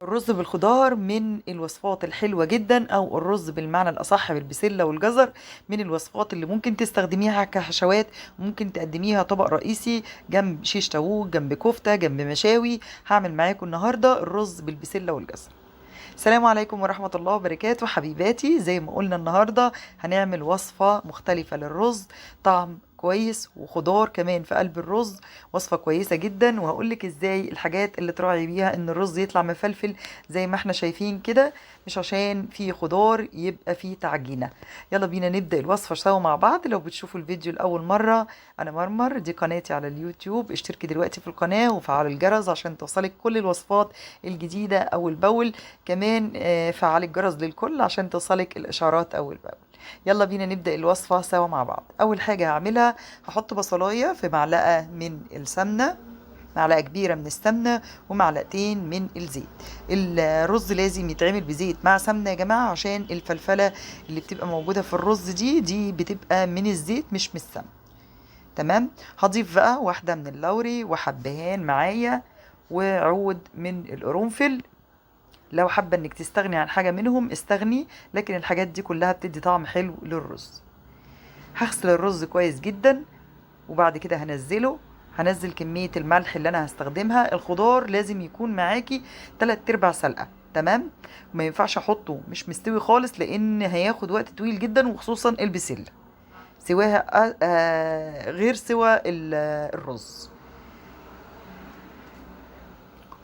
الرز بالخضار من الوصفات الحلوة جدا، أو الرز بالمعنى الأصح بالبسلة والجزر من الوصفات اللي ممكن تستخدميها كحشوات، وممكن تقدميها طبق رئيسي جنب شيش طاووق، جنب كفتة، جنب مشاوي. هعمل معاكم النهاردة الرز بالبسلة والجزر. السلام عليكم ورحمة الله وبركاته حبيباتي. زي ما قلنا النهاردة هنعمل وصفة مختلفة للرز، طعم كويس وخضار كمان في قلب الرز. وصفة كويسة جدا، وهقولك ازاي الحاجات اللي تراعي بيها ان الرز يطلع مفلفل زي ما احنا شايفين كده، مش عشان فيه خضار يبقى فيه تعجينة. يلا بينا نبدأ الوصفة سوا مع بعض. لو بتشوفوا الفيديو لأول مرة، أنا مرمر، دي قناتي على اليوتيوب. اشتركي دلوقتي في القناة وفعل الجرس عشان توصلك كل الوصفات الجديدة أول بأول. كمان فعلي الجرس للكل عشان توصلك الإشعارات أول بأول. يلا بينا نبدأ الوصفة سوا مع بعض. أول حاجة هعملها، هحط بصلاية في معلقة من السمنة، معلقة كبيرة من السمنة ومعلقتين من الزيت. الرز لازم يتعمل بزيت مع سمنة يا جماعة، عشان الفلفلة اللي بتبقى موجودة في الرز دي بتبقى من الزيت مش من السمنة. تمام. هضيف بقى واحدة من اللوري وحبهان معايا وعود من القرنفل. لو حابة انك تستغني عن حاجة منهم استغني، لكن الحاجات دي كلها بتدي طعم حلو للرز. هغسل الرز كويس جدا، وبعد كده هنزل كمية الملح اللي انا هستخدمها. الخضار لازم يكون معاكي 3/4 سلقة، تمام. وما ينفعش احطه مش مستوي خالص، لان هياخد وقت طويل جدا، وخصوصا البسلة سواها غير سوى الرز،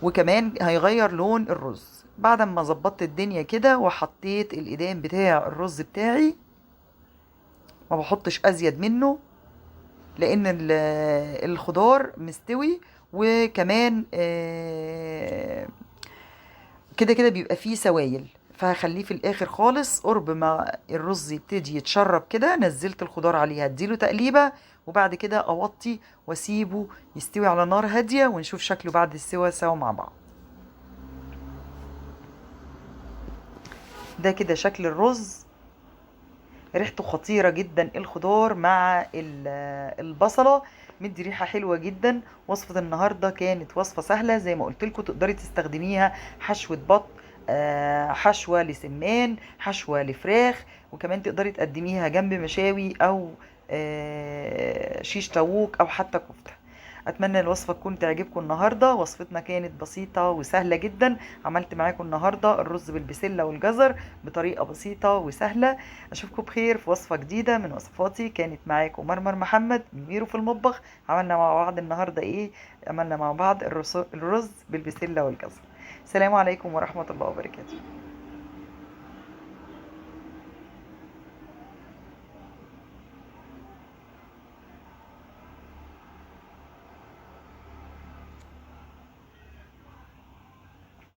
وكمان هيغير لون الرز. بعد ما ظبطت الدنيا كده وحطيت الايدام بتاع الرز بتاعي، ما بحطش ازيد منه، لان الخضار مستوي. وكمان كده كده بيبقى فيه سوائل، فهخليه في الاخر خالص. قرب ما الرز يبتدي يتشرب كده، نزلت الخضار عليه هديله تقليبة، وبعد كده اوطي واسيبه يستوي على نار هادية، ونشوف شكله بعد السوا سوا مع بعض. ده كده شكل الرز، ريحته خطيرة جدا. الخضار مع البصلة مدي ريحة حلوة جدا. وصفة النهاردة كانت وصفة سهلة زي ما قلت لكم، تقدري تستخدميها حشوة بط، حشوة لسمان، حشوة لفراخ، وكمان تقدري تقدميها جنب مشاوي او شيش طاووق او حتى كفتة. اتمنى الوصفه تكون تعجبكم النهارده. وصفتنا كانت بسيطه وسهله جدا. عملت معاكم النهارده الرز بالبسله والجزر بطريقه بسيطه وسهله. اشوفكم بخير في وصفه جديده من وصفاتي. كانت معاكم مرمر محمد من ميرو في المطبخ. عملنا مع بعض النهارده ايه؟ عملنا مع بعض الرز بالبسله والجزر. السلام عليكم ورحمه الله وبركاته.